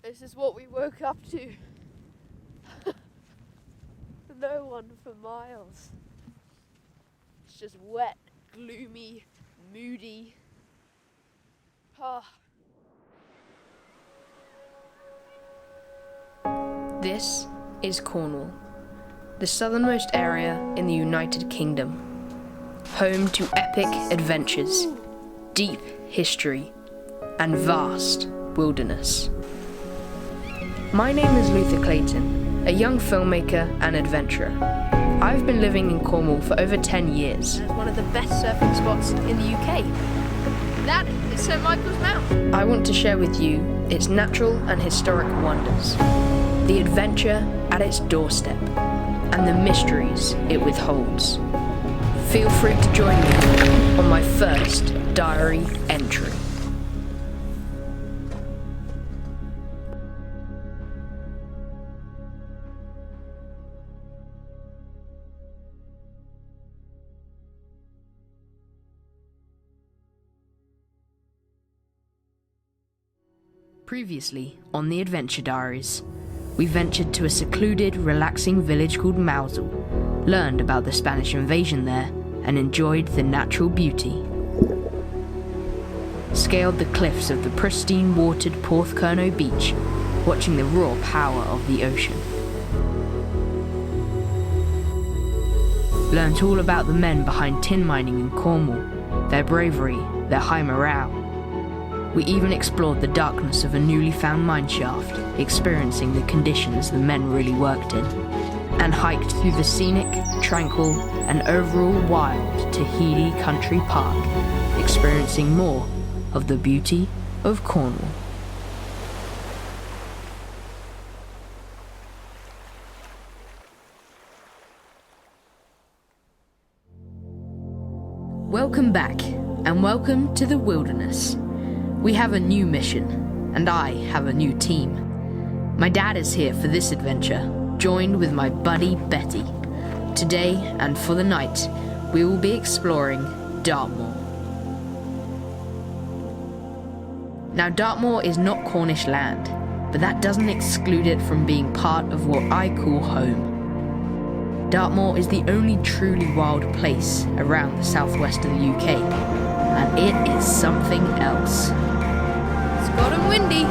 This is what we woke up to. No one for miles. It's just wet, gloomy, moody. This is Cornwall, the southernmost area in the United Kingdom, home to epic adventures, deep history, and vast wilderness. My name is Luther Clayton, a young filmmaker and adventurer. I've been living in Cornwall for over 10 years. It's one of the best surfing spots in the UK. That is St Michael's Mount. I want to share with you its natural and historic wonders, the adventure at its doorstep, and the mysteries it withholds. Feel free to join me on my first diary entry. Previously on the Adventure Diaries, we ventured to a secluded, relaxing village called Mousel, learned about the Spanish invasion there, and enjoyed the natural beauty. Scaled the cliffs of the pristine watered Porthcurno beach, watching the raw power of the ocean. Learnt all about the men behind tin mining in Cornwall, their bravery, their high morale. We even explored the darkness of a newly found mine shaft, experiencing the conditions the men really worked in, and hiked through the scenic, tranquil, and overall wild Tahiti Country Park, experiencing more of the beauty of Cornwall. Welcome back, and welcome to the wilderness. We have a new mission, and I have a new team. My dad is here for this adventure, joined with my buddy Betty. Today, and for the night, we will be exploring Dartmoor. Now, Dartmoor is not Cornish land, but that doesn't exclude it from being part of what I call home. Dartmoor is the only truly wild place around the southwest of the UK, and it is something else. It's got 'em windy.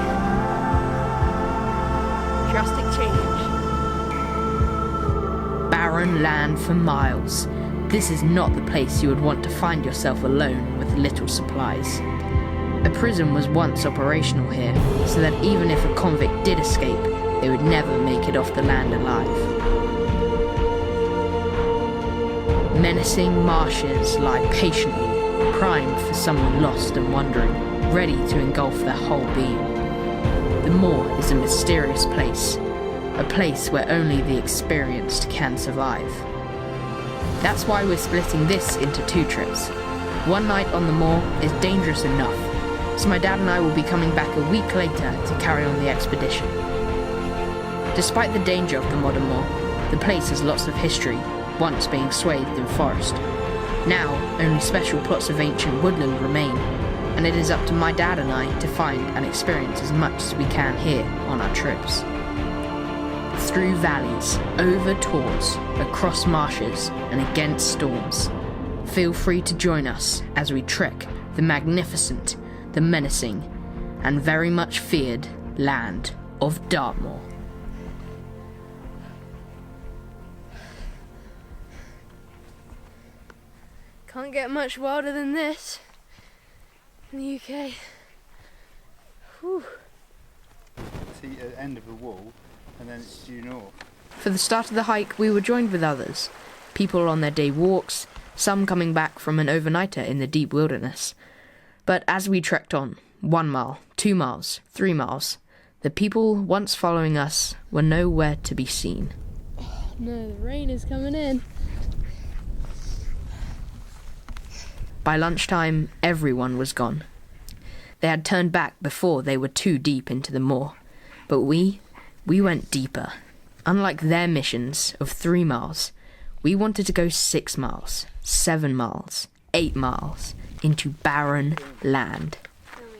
Drastic change. Barren land for miles. This is not the place you would want to find yourself alone with little supplies. A prison was once operational here, so that even if a convict did escape, they would never make it off the land alive. Menacing marshes lie patiently, primed for someone lost and wandering, ready to engulf their whole being. The moor is a mysterious place, a place where only the experienced can survive. That's why we're splitting this into 2 trips. One night on the moor is dangerous enough, so my dad and I will be coming back a week later to carry on the expedition. Despite the danger of the modern moor, the place has lots of history, once being swathed in forest. Now, only special plots of ancient woodland remain, and it is up to my dad and I to find and experience as much as we can here on our trips. Through valleys, over tors, across marshes, and against storms. Feel free to join us as we trek the magnificent, the menacing, and very much feared land of Dartmoor. Can't get much wilder than this in the UK. Whew. See at the end of the wall, and then it's due north. For the start of the hike, we were joined with others, people on their day walks, some coming back from an overnighter in the deep wilderness. But as we trekked on, 1 mile, 2 miles, 3 miles, the people once following us were nowhere to be seen. Oh, no, the rain is coming in. By lunchtime, everyone was gone. They had turned back before they were too deep into the moor. But we went deeper. Unlike their missions of 3 miles, we wanted to go 6 miles, 7 miles, 8 miles into barren land,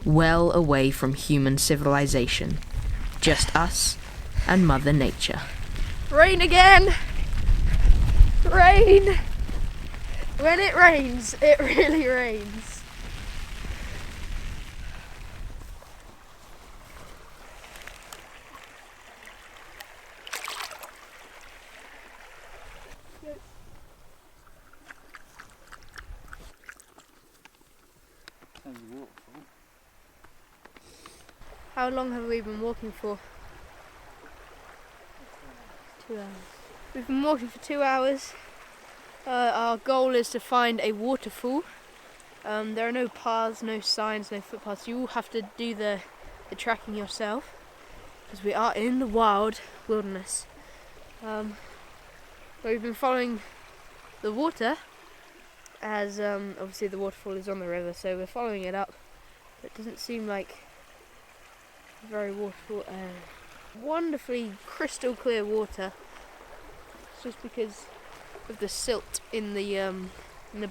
well away from human civilization, Just us and Mother Nature. Rain again! Rain! When it rains, it really rains. How long have we been walking for? 2 hours. We've been walking for 2 hours. Our goal is to find a waterfall. There are no paths, no signs, no footpaths. You all have to do the tracking yourself, because we are in the wild wilderness. We've been following the water, as obviously the waterfall is on the river, so we're following it up. It doesn't seem like a very waterfall area. Wonderfully crystal clear water. It's just because of the silt in the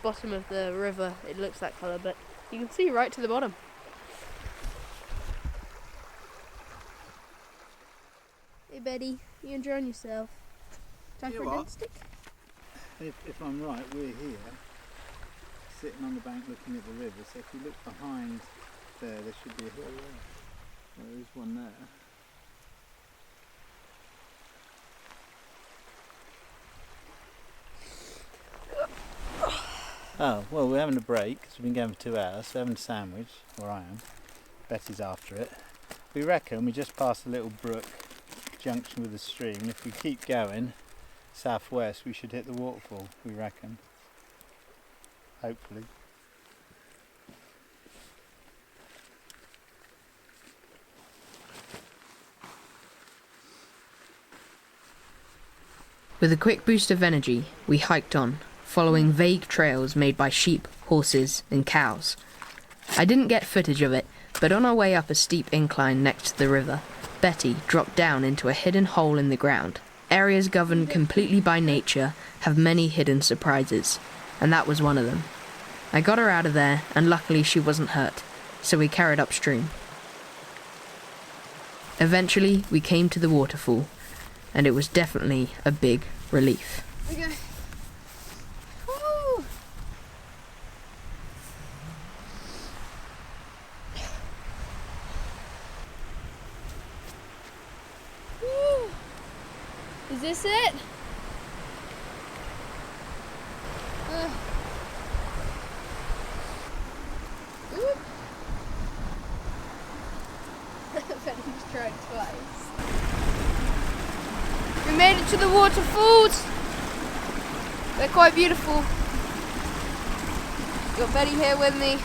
bottom of the river, it looks that colour, but you can see right to the bottom. Hey Betty, you enjoying yourself? Time for a dead stick? If I'm right, we're here, sitting on the bank looking at the river, so if you look behind there should be a hill there. There is one there. Oh, well, we're having a break because we've been going for 2 hours. We're having a sandwich, or I am. Betty's after it. We reckon we just passed a little brook junction with a stream. If we keep going southwest, we should hit the waterfall, we reckon. Hopefully. With a quick boost of energy, we hiked on, following vague trails made by sheep, horses, and cows. I didn't get footage of it, but on our way up a steep incline next to the river, Betty dropped down into a hidden hole in the ground. Areas governed completely by nature have many hidden surprises, and that was one of them. I got her out of there, and luckily she wasn't hurt, so we carried upstream. Eventually, we came to the waterfall, and it was definitely a big relief. Okay. Woo! Woo! Is this it? Oop. Benny's tried twice. We made it to the waterfalls. They're quite beautiful. Got Betty here with me.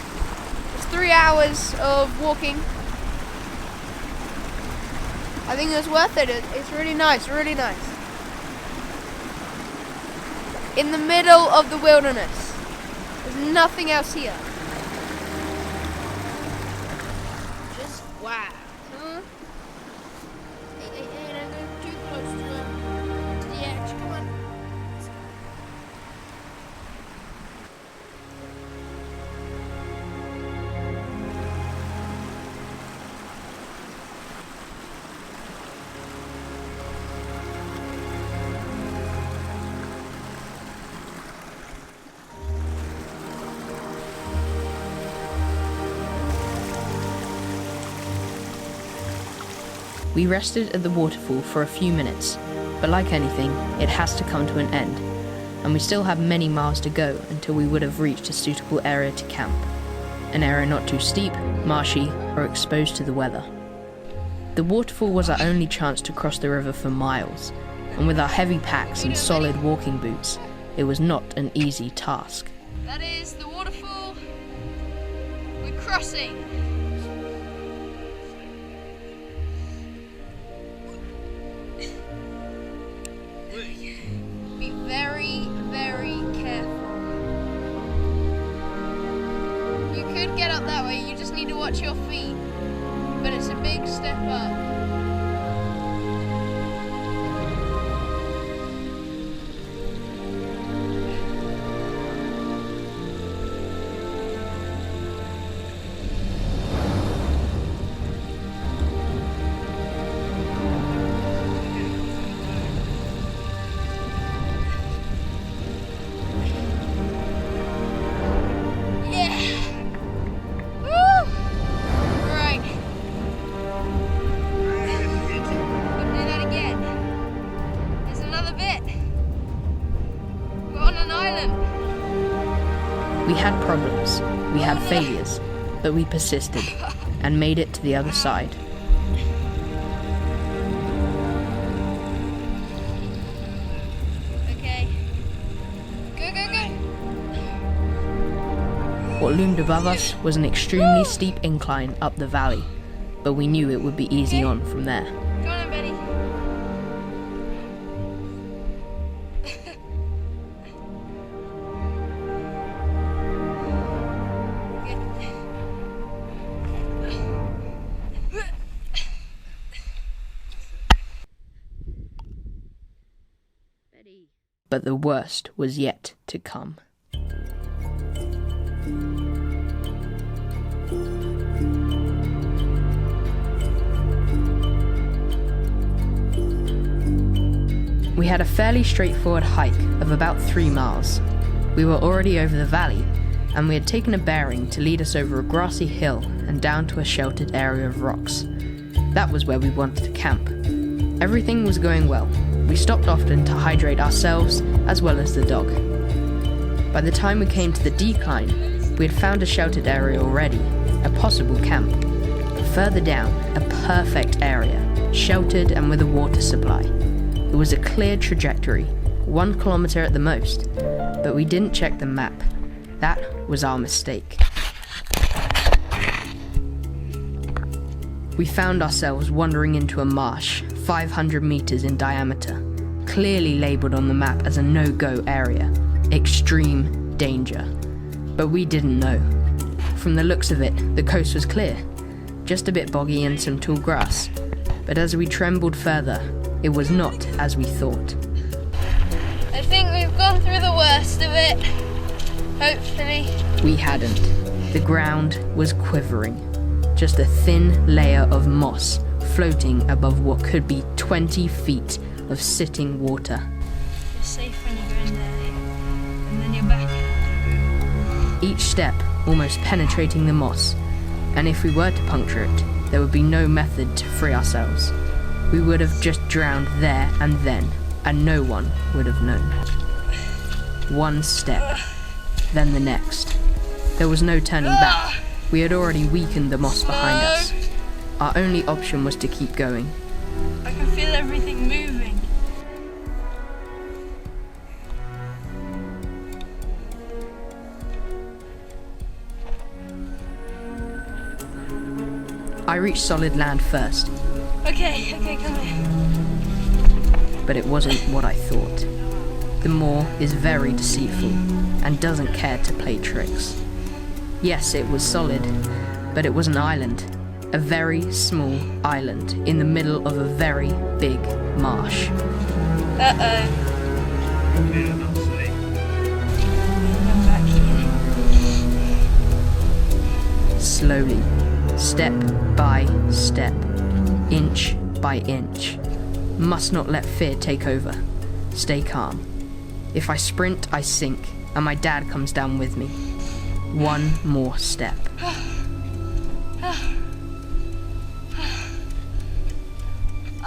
It's 3 hours of walking. I think it was worth it. It's really nice, really nice. In the middle of the wilderness. There's nothing else here. Just wow. Huh? Hey, don't go too close to the edge. Come on. We rested at the waterfall for a few minutes, but like anything, it has to come to an end, and we still have many miles to go until we would have reached a suitable area to camp. An area not too steep, marshy, or exposed to the weather. The waterfall was our only chance to cross the river for miles, and with our heavy packs and solid walking boots, it was not an easy task. That is the waterfall. We're crossing. Be very, very careful. You could get up that way, you just need to watch your feet. But it's a big step up. We had problems, we had failures, but we persisted and made it to the other side. Okay. Go, go, go! What loomed above us was an extremely steep incline up the valley, but we knew it would be easy on from there. Come on, Betty. But the worst was yet to come. We had a fairly straightforward hike of about 3 miles. We were already over the valley, and we had taken a bearing to lead us over a grassy hill and down to a sheltered area of rocks. That was where we wanted to camp. Everything was going well. We stopped often to hydrate ourselves as well as the dog. By the time we came to the decline, we had found a sheltered area already, a possible camp. Further down, a perfect area, sheltered and with a water supply. It was a clear trajectory, 1 kilometre at the most, but we didn't check the map. That was our mistake. We found ourselves wandering into a marsh, 500 metres in diameter, clearly labelled on the map as a no-go area, extreme danger. But we didn't know. From the looks of it, the coast was clear, just a bit boggy and some tall grass. But as we trembled further, it was not as we thought. I think we've gone through the worst of it. Hopefully. We hadn't. The ground was quivering. Just a thin layer of moss floating above what could be 20 feet of sitting water. You're safe when you go in there, and then you're back. Each step almost penetrating the moss, and if we were to puncture it, there would be no method to free ourselves. We would have just drowned there and then, and no one would have known. One step, then the next. There was no turning back. We had already weakened the moss behind us. Our only option was to keep going. I can feel everything moving. I reached solid land first, Okay, come here. but it wasn't what I thought. The moor is very deceitful and doesn't care to play tricks. Yes, it was solid, but it was an island. A very small island in the middle of a very big marsh. Uh-oh. Slowly, step by step, inch by inch. Must not let fear take over. Stay calm. If I sprint, I sink, and my dad comes down with me. One more step.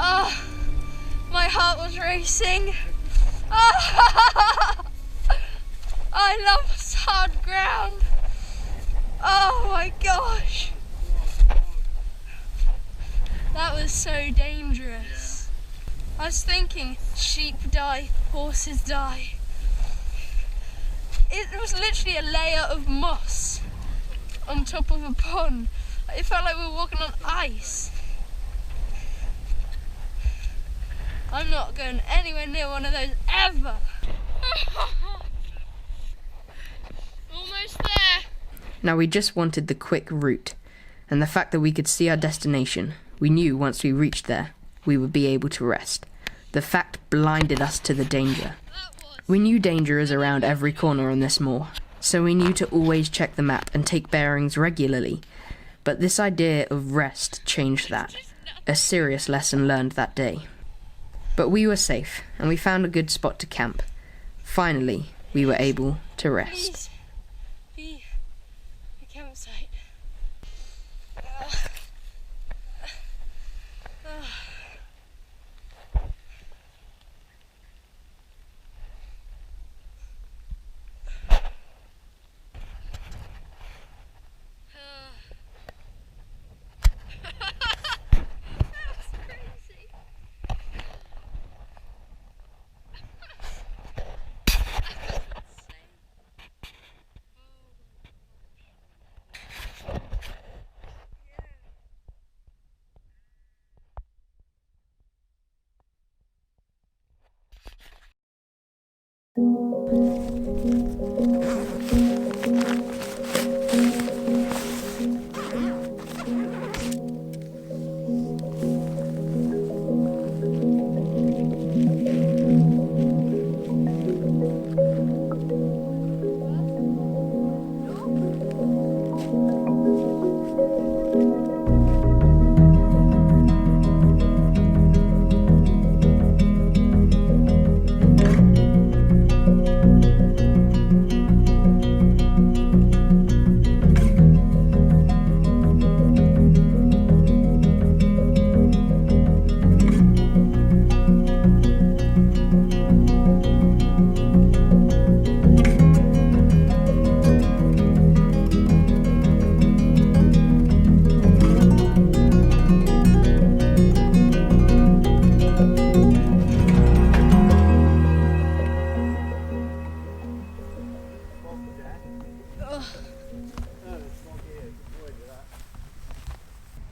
Oh, my heart was racing. Oh, I love hard ground. Oh my gosh. That was so dangerous. I was thinking sheep die, horses die. It was literally a layer of moss on top of a pond. It felt like we were walking on ice. I'm not going anywhere near one of those ever. Almost there. Now we just wanted the quick route, and the fact that we could see our destination. We knew once we reached there, we would be able to rest. The fact blinded us to the danger. We knew danger is around every corner on this moor, so we knew to always check the map and take bearings regularly. But this idea of rest changed that. A serious lesson learned that day. But we were safe, and we found a good spot to camp. Finally, we were able to rest. Be a campsite.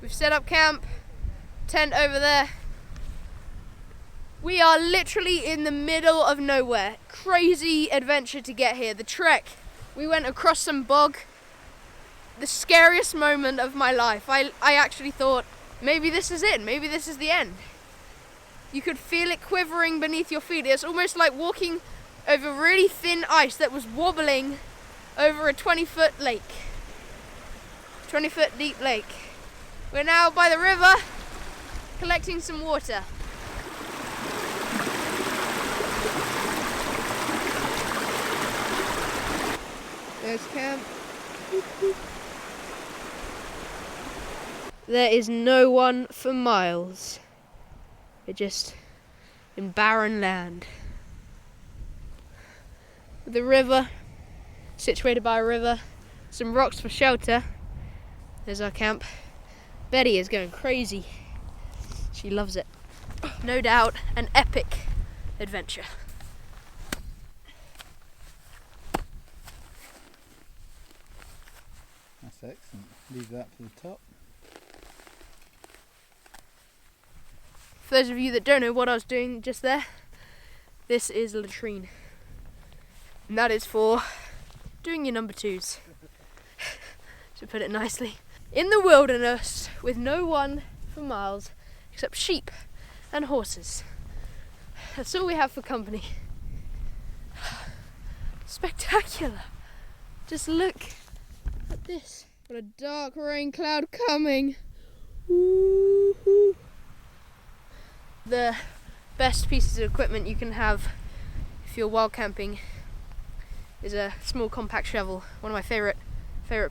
We've set up camp, tent over there. We are literally in the middle of nowhere. Crazy adventure to get here. The trek, we went across some bog. The scariest moment of my life. I actually thought, maybe this is it, maybe this is the end. You could feel it quivering beneath your feet. It's almost like walking over really thin ice that was wobbling over a 20-foot lake. 20-foot deep lake. We're now by the river, collecting some water. There's camp. There is no one for miles. We're just in barren land. The river, situated by a river, some rocks for shelter. There's our camp. Betty is going crazy. She loves it. No doubt an epic adventure. That's excellent. Leave that for the top. For those of you that don't know what I was doing just there, this is a latrine. And that is for doing your number twos. To put it nicely. In the wilderness, with no one for miles, except sheep and horses. That's all we have for company. Spectacular. Just look at this. What a dark rain cloud coming. Woo-hoo. The best pieces of equipment you can have if you're wild camping is a small compact shovel. One of my favorite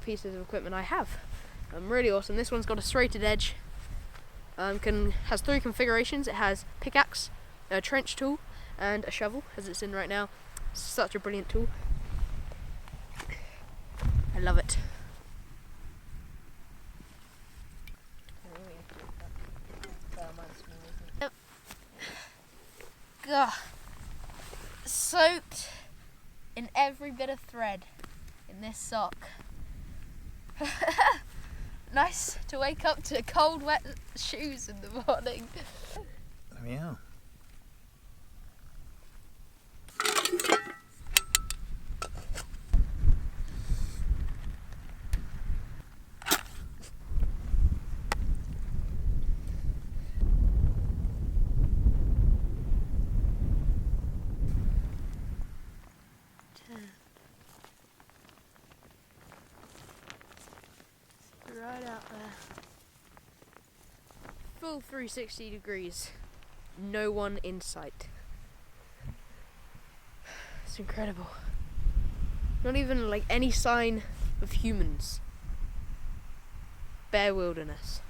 pieces of equipment I have. Really awesome. This one's got a serrated edge. Has 3 configurations. It has pickaxe, a trench tool, and a shovel, as it's in right now. Such a brilliant tool. I love it. Yep. Gah. Soaked in every bit of thread in this sock. Nice to wake up to cold, wet shoes in the morning. There we are. Right out there. Full 360 degrees. No one in sight. It's incredible. Not even like any sign of humans. Bare wilderness.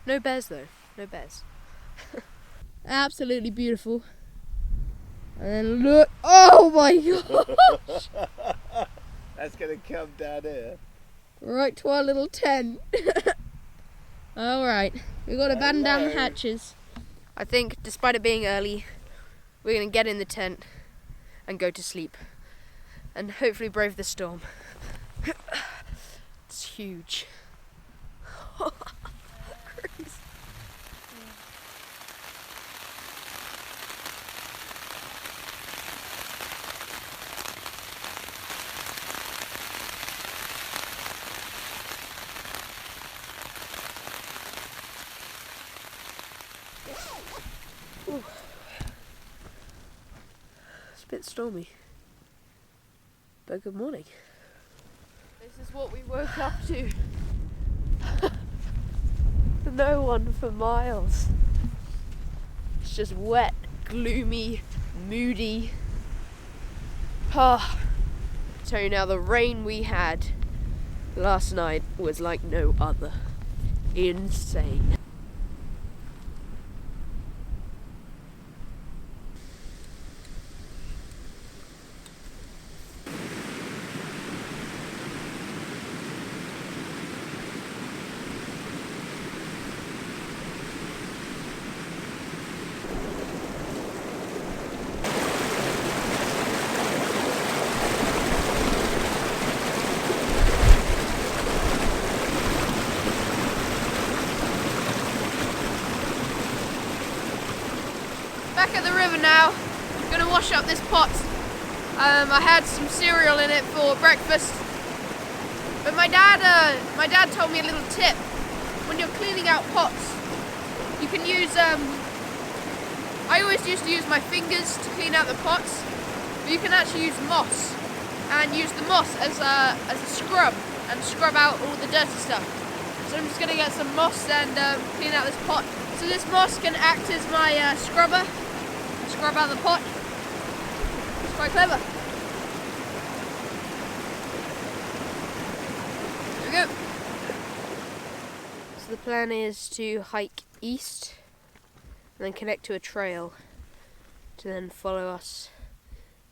No bears though. No bears. Absolutely beautiful. And then look. Oh my gosh! That's going to come down here. Right to our little tent. Alright, we've got to batten down the hatches. I think, despite it being early, we're going to get in the tent and go to sleep. And hopefully brave the storm. It's huge. Crazy. Ooh. It's a bit stormy, but good morning. This is what we woke up to. No one for miles. It's just wet, gloomy, moody. Ah, tell you now, the rain we had last night was like no other. Insane. Back at the river now, gonna wash up this pot. I had some cereal in it for breakfast, but my dad told me a little tip. When you're cleaning out pots, you can use, I always used to use my fingers to clean out the pots, but you can actually use moss, and use the moss as a scrub, and scrub out all the dirty stuff. So I'm just gonna get some moss and clean out this pot. So this moss can act as my scrubber. Scrub out the pot. It's quite clever. There we go. So the plan is to hike east and then connect to a trail to then follow us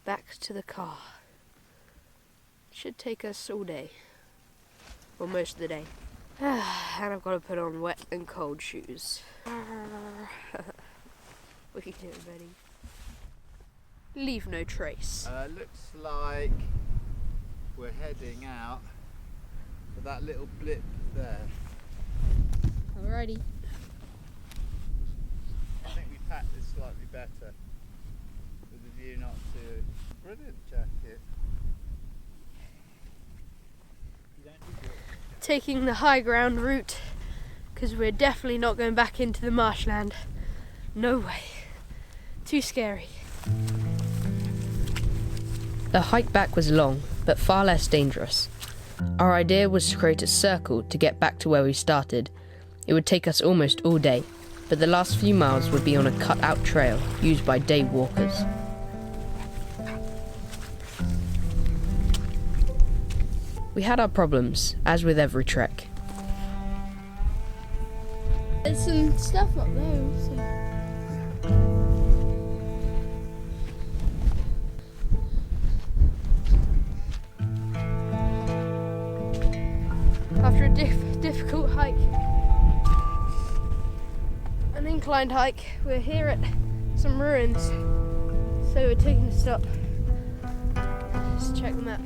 back to the car. Should take us all day. Or most of the day. And I've got to put on wet and cold shoes. We can do it, Betty. Leave no trace. Looks like we're heading out for that little blip there. Alrighty. I think we packed this slightly better with the view not to. Brilliant jacket. You don't need your Taking the high ground route because we're definitely not going back into the marshland. No way. Too scary. The hike back was long, but far less dangerous. Our idea was to create a circle to get back to where we started. It would take us almost all day, but the last few miles would be on a cut-out trail used by day walkers. We had our problems, as with every trek. There's some stuff up there also. After a difficult hike, an inclined hike, we're here at some ruins, so we're taking a stop. Let's check them out.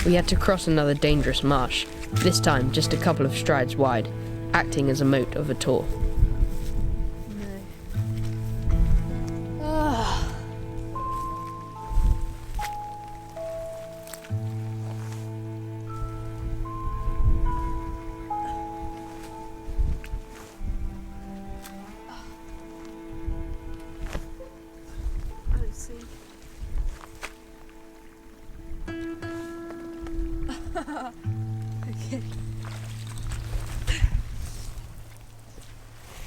We had to cross another dangerous marsh, this time just a couple of strides wide, acting as a moat of a tour. Okay.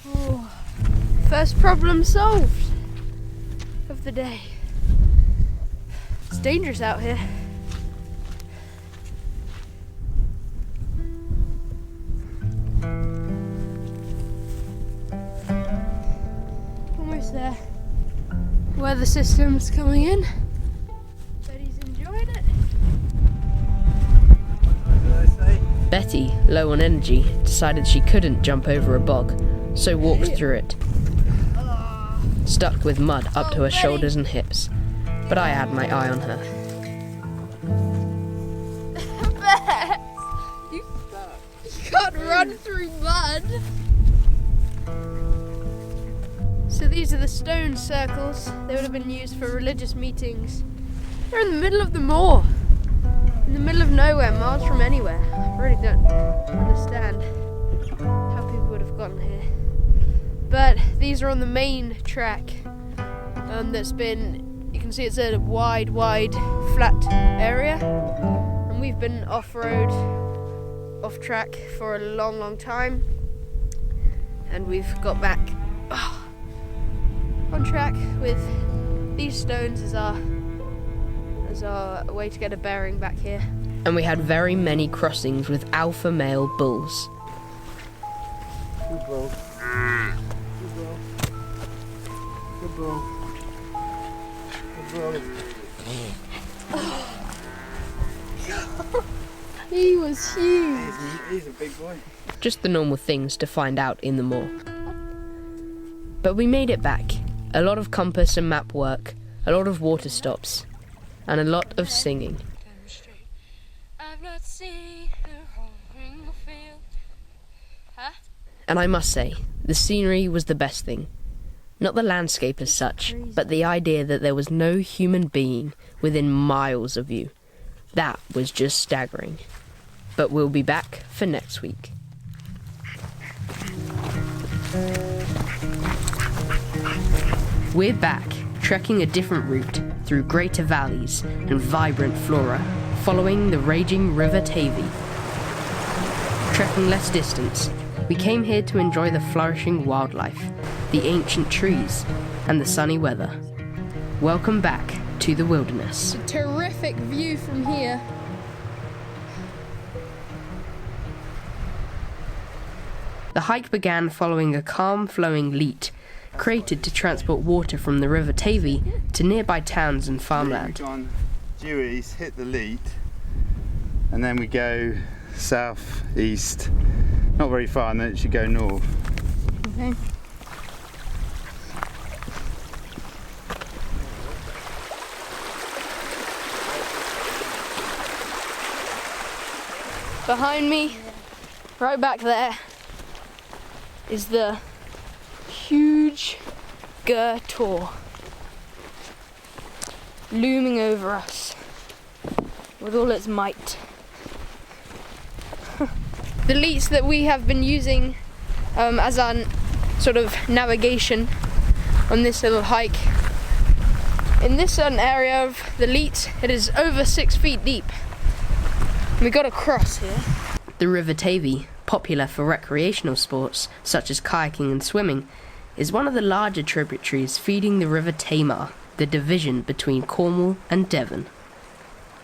Oh, first problem solved of the day. It's dangerous out here. Almost there. Weather system's coming in. Betty's enjoying it. Betty, low on energy, decided she couldn't jump over a bog, so walked through it, stuck with mud up to her shoulders and hips, but I had my eye on her. Bear! You can't run through mud! So these are the stone circles. They would have been used for religious meetings. They're in the middle of the moor. In the middle of nowhere, miles from anywhere. I really don't understand how people would have gotten here. But these are on the main track that's been, you can see it's a wide, flat area. And we've been off-road, off-track for a long time. And we've got back on track with these stones as our way to get a bearing back here. And we had very many crossings with alpha male bulls. Good bull. Good bull. Good bull. Good bull. He was huge. He's a big boy. Just the normal things to find out in the moor. But we made it back. A lot of compass and map work, a lot of water stops, and a lot of singing. And I must say, the scenery was the best thing. Not the landscape as such, but the idea that there was no human being within miles of you. That was just staggering. But we'll be back for next week. We're back, trekking a different route through greater valleys and vibrant flora, following the raging River Tavy. Trekking less distance, we came here to enjoy the flourishing wildlife, the ancient trees, and the sunny weather. Welcome back to the wilderness. It's a terrific view from here. The hike began following a calm flowing leat, created to transport water from the River Tavy to nearby towns and farmland. We've gone due east, hit the leat, and then we go south, east, not very far, and then it should go north. Okay. Behind me, right back there, is the huge Dartmoor looming over us with all its might. The leats that we have been using as our sort of navigation on this little hike, in this certain area of the leats, it is over 6 feet deep. We got to cross here. The River Tavy, popular for recreational sports such as kayaking and swimming, is one of the larger tributaries feeding the River Tamar, the division between Cornwall and Devon.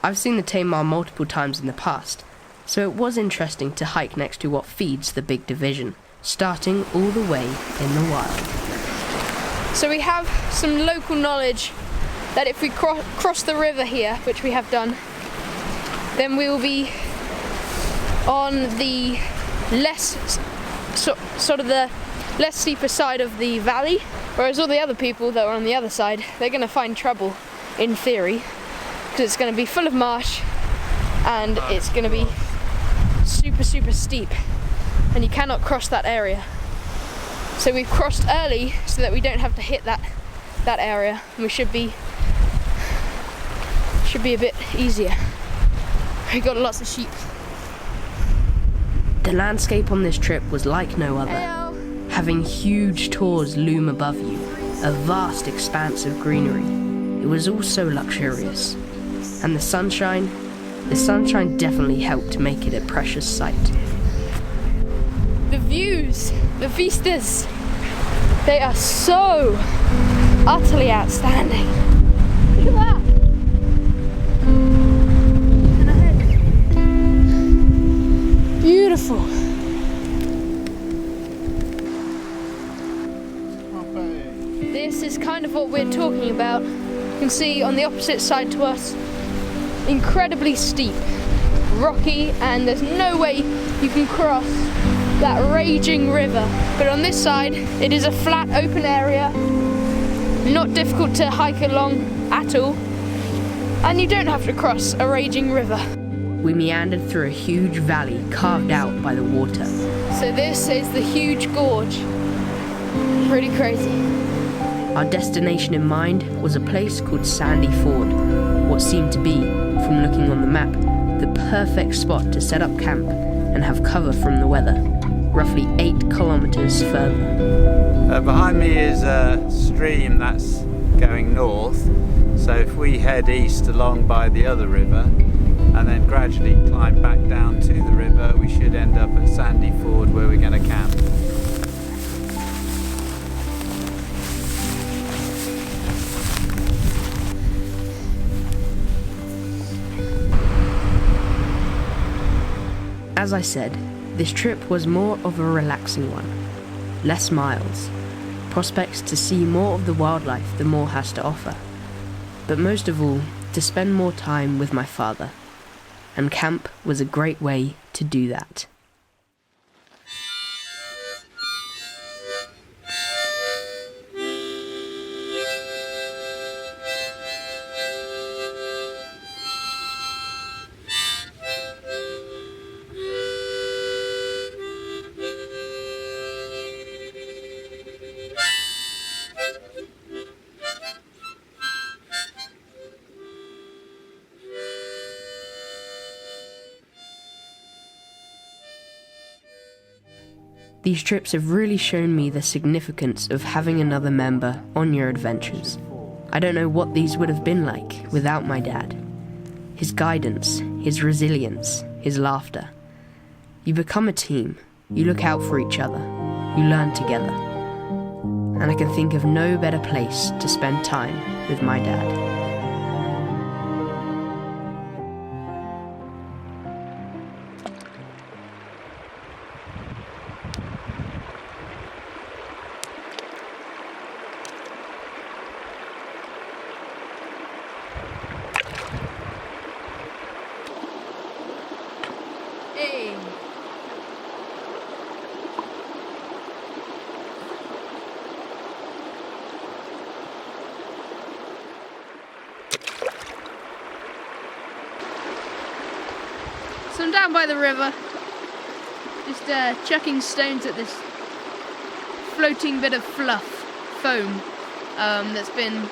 I've seen the Tamar multiple times in the past, so it was interesting to hike next to what feeds the big division, starting all the way in the wild. So we have some local knowledge that if we cross the river here, which we have done, then we will be on the less steeper side of the valley, whereas all the other people that are on the other side, they're going to find trouble, in theory, because it's going to be full of marsh and it's going to be super steep, and you cannot cross that area. So we've crossed early so that we don't have to hit that area, and we should be a bit easier. We got lots of sheep. The landscape on this trip was like no other, Heyo. having huge tors loom above you, a vast expanse of greenery. It was all so luxurious, and the sunshine definitely helped to make it a precious sight. The views, the vistas, they are so utterly outstanding. Look at that. And ahead. Beautiful. This is kind of what we're talking about. You can see on the opposite side to us, incredibly steep, rocky, and there's no way you can cross that raging river. But on this side, it is a flat, open area, not difficult to hike along at all, And you don't have to cross a raging river. We meandered through a huge valley carved out by the water. So this is the huge gorge. Pretty crazy. Our destination in mind was a place called Sandy Ford, what seemed to be, from looking on the map, the perfect spot to set up camp and have cover from the weather, roughly 8 kilometres further. Behind me is a stream that's going north, so if we head east along by the other river and then gradually climb back down to the river, we should end up at Sandy Ford where we're going to camp. As I said, this trip was more of a relaxing one. Less miles, prospects to see more of the wildlife the moor has to offer, but most of all, to spend more time with my father. And camp was a great way to do that. These trips have really shown me the significance of having another member on your adventures. I don't know what these would have been like without my dad. His guidance, his resilience, his laughter. You become a team. You look out for each other. You learn together. And I can think of no better place to spend time with my dad. Hey. So I'm down by the river, just chucking stones at this floating bit of fluff, foam, that's been,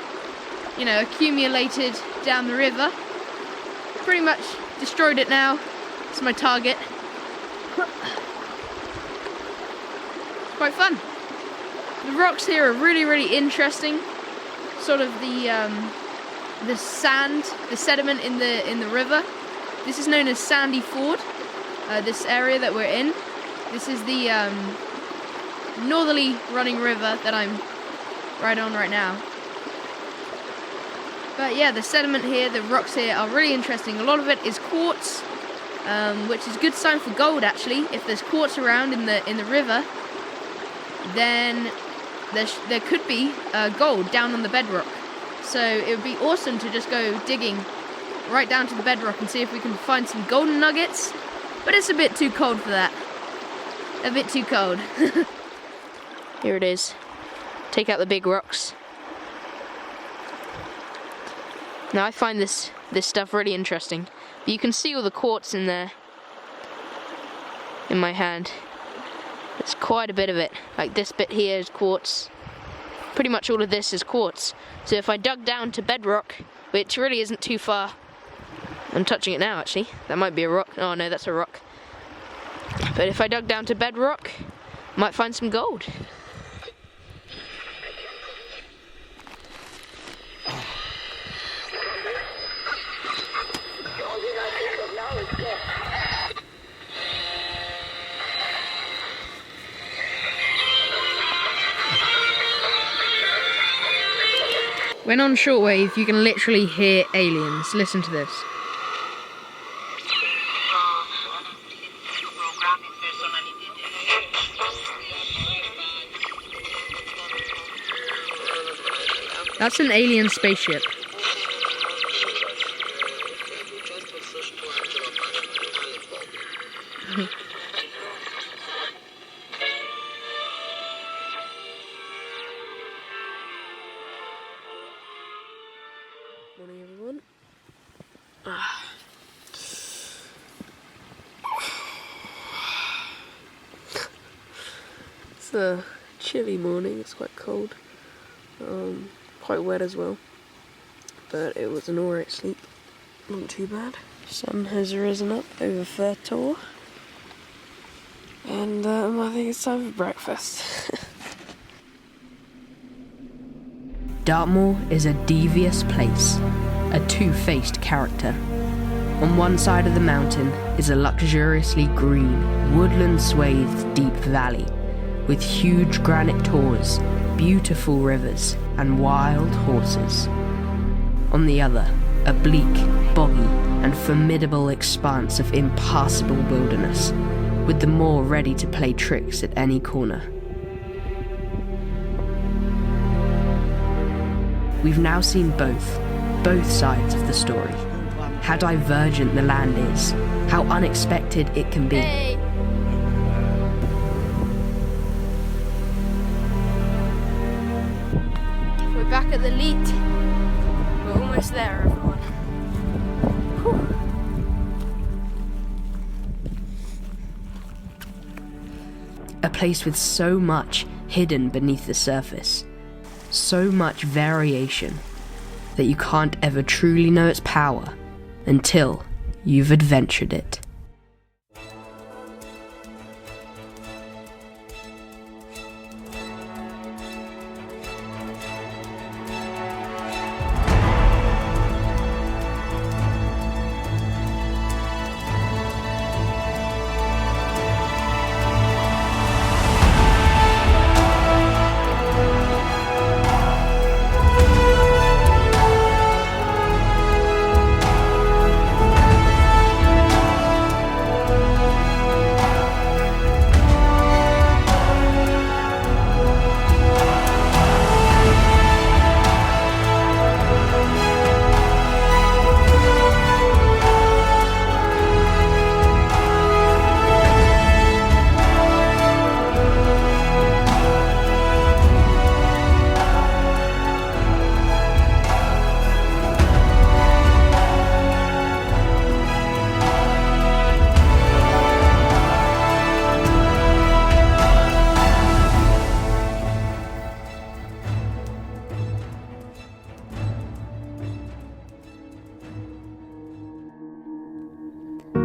accumulated down the river. Pretty much destroyed it now. It's my target. It's quite fun. The rocks here are really, really interesting. Sort of the sand, the sediment in the river. This is known as Sandy Ford. This area that we're in. This is the northerly running river that I'm right on right now. But yeah, the sediment here, the rocks here are really interesting. A lot of it is quartz, which is a good sign for gold actually. If there's quartz around in the river, then there could be gold down on the bedrock. So it would be awesome to just go digging right down to the bedrock and see if we can find some golden nuggets. But it's a bit too cold for that. A bit too cold. Here it is. Take out the big rocks. Now I find this stuff really interesting. But you can see all the quartz in there. In my hand. There's quite a bit of it. Like this bit here is quartz. Pretty much all of this is quartz. So if I dug down to bedrock, which really isn't too far. I'm touching it now actually. That might be a rock. Oh no, that's a rock. But if I dug down to bedrock, I might find some gold. When on shortwave, you can literally hear aliens. Listen to this. That's an alien spaceship. Morning everyone. It's a chilly morning, it's quite cold, quite wet as well, but it was an alright sleep, not too bad. Sun has risen up over Furtor, and I think it's time for breakfast. Dartmoor is a devious place, a two-faced character. On one side of the mountain is a luxuriously green, woodland-swathed deep valley, with huge granite tors, beautiful rivers, and wild horses. On the other, a bleak, boggy, and formidable expanse of impassable wilderness, with the moor ready to play tricks at any corner. We've now seen both sides of the story. How divergent the land is, how unexpected it can be. Hey. We're back at the leat. We're almost there, everyone. Whew. A place with so much hidden beneath the surface, so much variation, that you can't ever truly know its power until you've adventured it.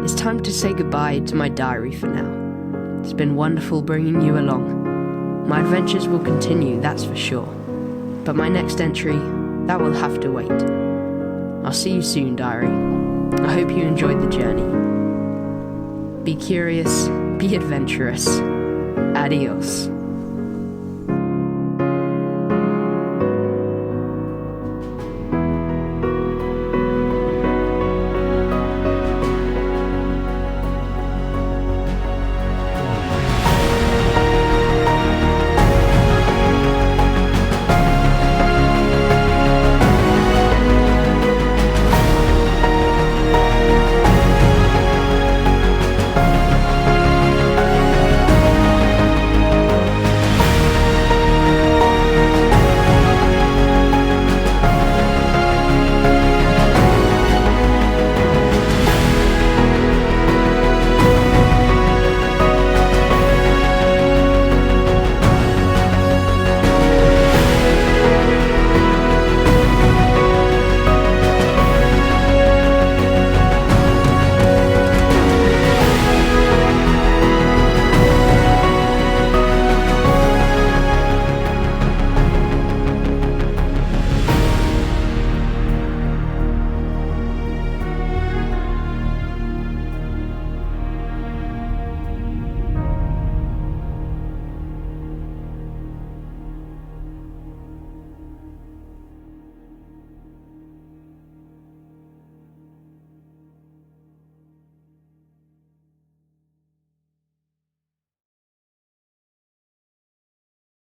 It's time to say goodbye to my diary for now. It's been wonderful bringing you along. My adventures will continue, that's for sure. But my next entry, that will have to wait. I'll see you soon, diary. I hope you enjoyed the journey. Be curious, be adventurous. Adios.